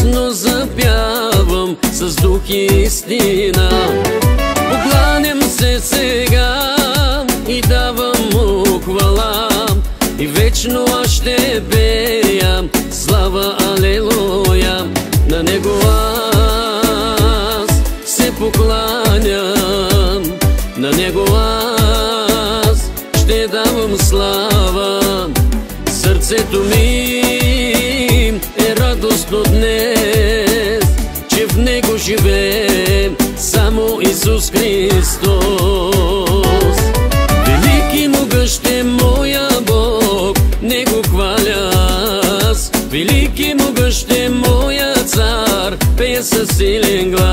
Но запявам с дух и истина. Покланям се сега и давам му хвала, и вечно аз ще пея слава, алелуя. На него аз се покланям, на него аз ще давам слава. Сърцето ми е радостно днес, че в него живее само Исус Христос. Велики могъщ е моя Бог, него хваля аз. Велики могъщ е моя Цар, пея със силен глас.